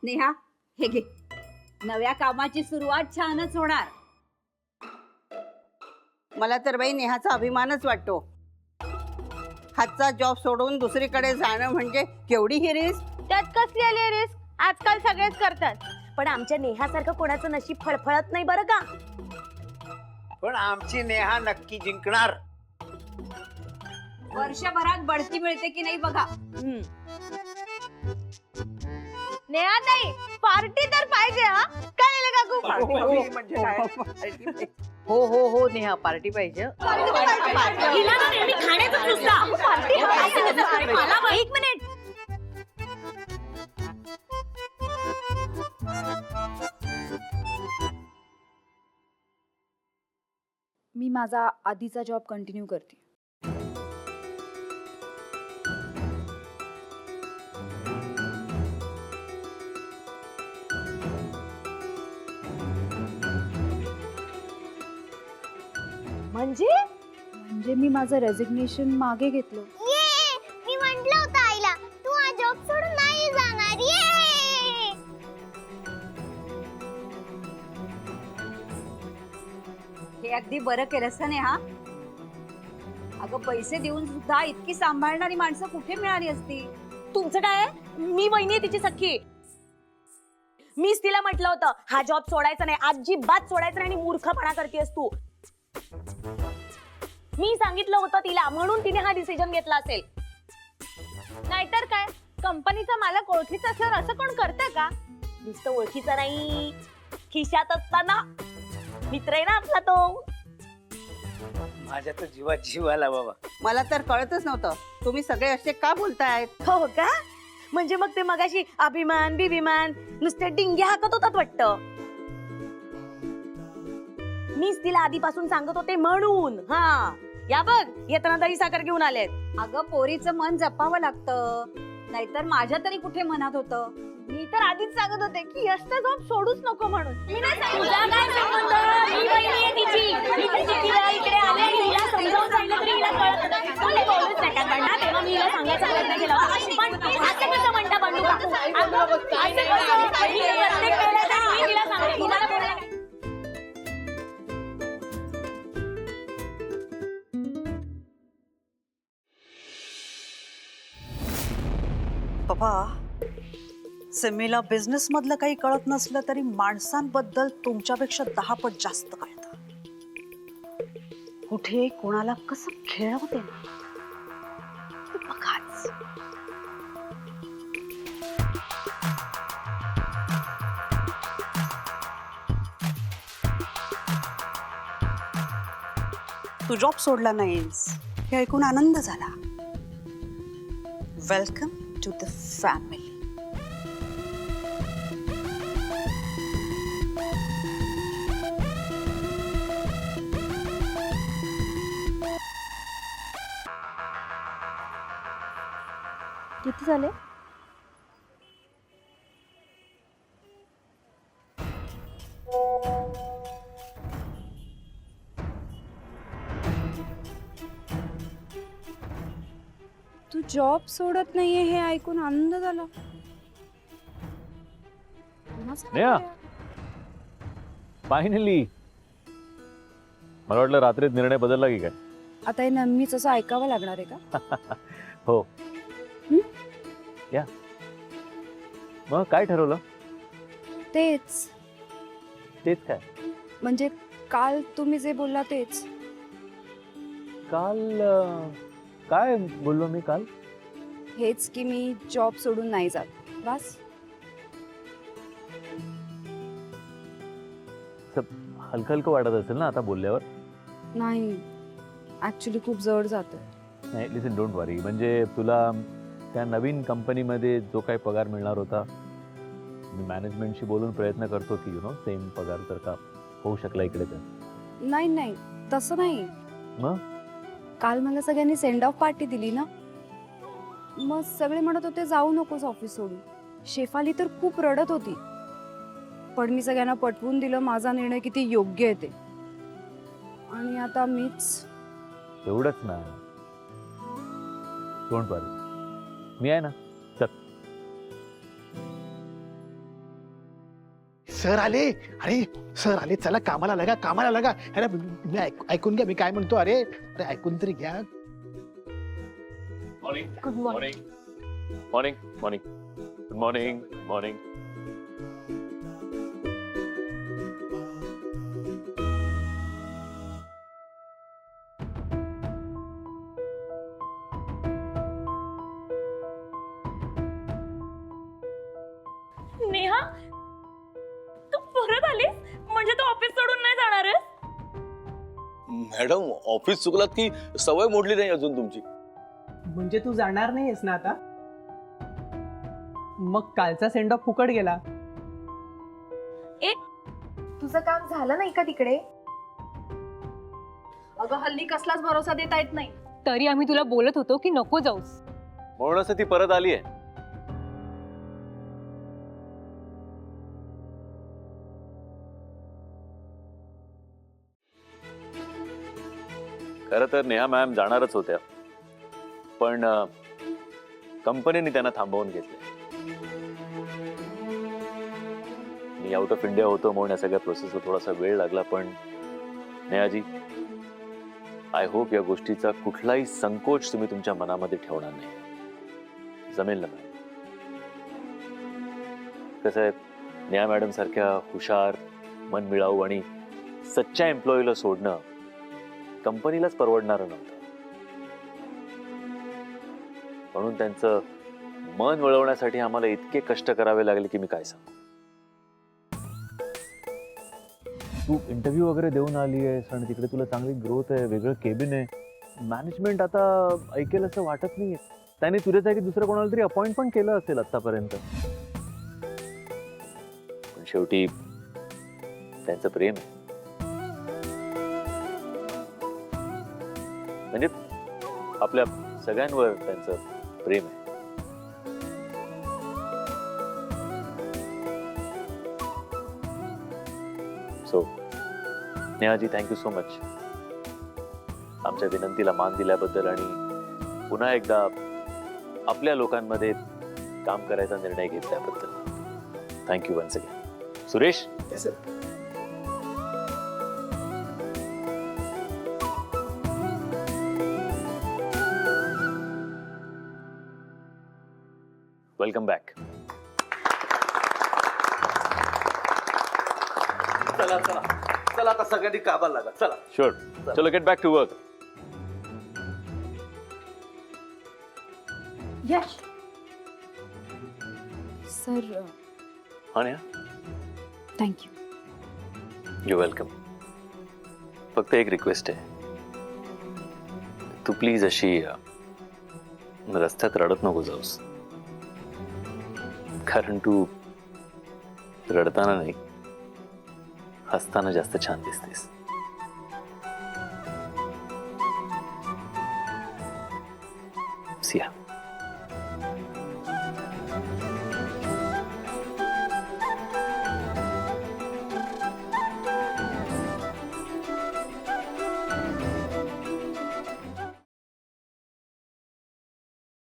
नेहा हे घे, नव्या कामाची सुरुवात छानच होणार. मला तर बाई नेहाचा अभिमानच वाटतो. हातचा जॉब सोडून दुसरीकडे जाणं म्हणजे केवढी ही रिस्क. त्यात कसली आली रिस्क? आजकाल सगळेच करतात. पण आमच्या नेहासारखं कोणाचं नशीब फळफळत नाही बरं का. पण आमची नेहा नक्की जिंकणार. वर्षभरात बढती मिळते की नाही बघा. नेहा ताई, पार्टी तर पाहिजे हा. काय रे काकू? म्हणजे काय? हो हो हो नेहा पार्टी पाहिजे. हिला ना नेहमी खाण्याचं नुसतं. पार्टी हवी. मला एक मिनिट. मी माझा आधीचा जॉब कंटिन्यू करते. म्हणजे मी माझं रेझिग्नेशन मागे घेतलं. मी म्हंटल होतं आईला तू हा जॉब सोडून नाही जाणार. हे अगदी बरं केलंस ना नेहा. अगं पैसे देऊन सुद्धा इतकी सांभाळणारी माणसं कुठे मिळाली असती. तुमचं काय आहे? मी वहिनी आहे तिची सख्खी. मीच तिला म्हटलं होतं हा जॉब सोडायचा नाही, अजिबात सोडायचा नाही आणि मूर्खपणा करतेस तू. मी सांगितलं होतं तिला म्हणून तिने हा डिसिजन घेतला असेल. नाहीतर काय, कंपनीचा मालक ओळखीचा असल्यावर असं कोण करतं का? नुसतं ओळखीचा नाही, खिशात असताना मित्र आहे ना आपला तो. माझ्या तर जीवात जीव आला बाबा. मला तर कळतच नव्हतं तुम्ही सगळे असे का बोलतायत. हो का? म्हणजे मग ते मगाशी अभिमान बिभिमान नुसते डिंगे हाकत होतात वाटतं. मीच तिला आधीपासून सांगत होते म्हणून. हा या बघ, येताना दही साखर घेऊन आलेत. अगं पोरीचं मन जपावं लागतं, नाहीतर माझ्या तरी कुठे मनात होतं. मी तर आधीच सांगत होते की यशचा जॉब सोडूच नको म्हणून. मी नाही सांगितलं. तुझा काय संबंध? मी बहिणी आहे तिची. मी तर किती इकडे आले आणि हिला समजावून सांगितलं तरी हिला कळत नाही. कोणी बोलूच नका म्हणा, तेव्हा मी हिला सांगायचा प्रयत्न केला होता. पण असं कसं म्हणता बंडू काकू? असं कसं? मी प्रत्येक वेळेला मी तिला सांगते हिला बोलायला काय? बाबा, सिमीला बिझनेस मधलं काही कळत नसलं तरी माणसांबद्दल तुमच्यापेक्षा 10 पट जास्त कळतं. कुठे कोणाला कसं खेळवते ना ते बघाच. तू जॉब सोडला नाहीस हे ऐकून आनंद झाला. Welcome to the family. किती झाले? तू जॉब सोडत नाहीये हे ऐकून आनंद झाला. नेहा, फायनली. मला वाटलं रात्रीत निर्णय बदलला की काय. आता हे नेहमीच असं ऐकावं लागणार आहे का? हो. या मग काय ठरवलं? तेच तेच काय? म्हणजे काल तुम्ही जे बोलला तेच. काल काय बोललो मी काल? हेच की मी जॉब सोडून नाही जात. बस. हलकं हलकं वाटत असेल ना आता बोलल्यावर? नाही, ऍक्च्युली खूप जड जातं. नाही, लिसन, डोंट वरी. म्हणजे तुला त्या नवीन कंपनीमध्ये जो काही पगार मिळणार होता, मी मॅनेजमेंटशी बोलून प्रयत्न करतो की सेम पगार जर का होऊ शकला इकडे तर. नाही नाही, तसं नाही. मग काल मला सगळ्यांनी सेंड ऑफ पार्टी दिली ना, मग सगळे म्हणत होते जाऊ नकोस ऑफिस सोडून. शेफाली तर खूप रडत होती, पण मी सगळ्यांना पटवून दिलं माझा निर्णय किती योग्य आहे ते. आणि आता मीच. एवढंच ना. डोंट वरी, मी आहे ना. चल. सर आले. अरे सर आले, चला कामाला लगा, कामाला लगा. अरे मी ऐकून घ्या मी काय म्हणतो. अरे अरे ऐकून तरी घ्या. Good morning. Morning morning good morning morning. Neha तू परत आलीस म्हणजे तू ऑफिस सोडून नाही जाणार आहेस? मॅडम ऑफिस चुकलात की सवय मोडली नाही अजून तुमची. म्हणजे तू जाणार नाहीयेस ना आता? मग कालचा सेंड ऑफ फुकट गेला. तुझं काम झालं नाही का तिकडे? अगं हल्ली कसलाच भरोसा देता येत नाही. तरी आम्ही तुला बोलत होतो की नको जाऊस. म्हणूनच ती परत आली आहे. खरं तर नेहा मॅम जाणारच होत्या, पण कंपनीने त्यांना थांबवून घेतले. मी आउट ऑफ इंडिया होतो म्हणून या सगळ्या प्रोसेसला थोडासा वेळ लागला. पण नेहाजी, आय होप या गोष्टीचा कुठलाही संकोच तुम्ही तुमच्या मनामध्ये ठेवणार नाही. जमेल ना मॅम? कसं आहे, नेहा मॅडम सारख्या हुशार, मनमिळाऊ आणि सच्च्या एम्प्लॉईला सोडणं कंपनीलाच परवडणारं नव्हतं. म्हणून त्यांचं मन वळवण्यासाठी आम्हाला इतके कष्ट करावे लागले की मी काय सांगू. तू इंटरव्ह्यू वगैरे देऊन आली आहेस आणि तिकडे तुला चांगली ग्रोथ आहे, वेगळं केबिन आहे. मॅनेजमेंट आता ऐकेल असं वाटत नाहीये. त्याने तुझ्या जागी दुसरं कोणाला तरी अपॉइंट पण केलं असेल आतापर्यंत. पण शेवटी त्यांचं प्रेम आहे. म्हणजे आपल्या सगळ्यांवर त्यांचं प्रेम आहे. सो नेहाजी, थँक्यू सो मच आमच्या विनंतीला मान दिल्याबद्दल आणि पुन्हा एकदा आपल्या लोकांमध्ये काम करायचा निर्णय घेतल्याबद्दल. Thank you once again. Suresh. Welcome back. चला चला चला आता सगळ्यांनी कामाला लागा. चला. शुअर. चलो get back to work. Yes sir. हा नेहा, थँक्यू. You welcome. फक्त एक रिक्वेस्ट आहे, तू प्लीज अशी रस्त्यात रडत नको जाऊस. कारण तू रडताना नाही, हसताना जास्त छान दिसतेस. सिया.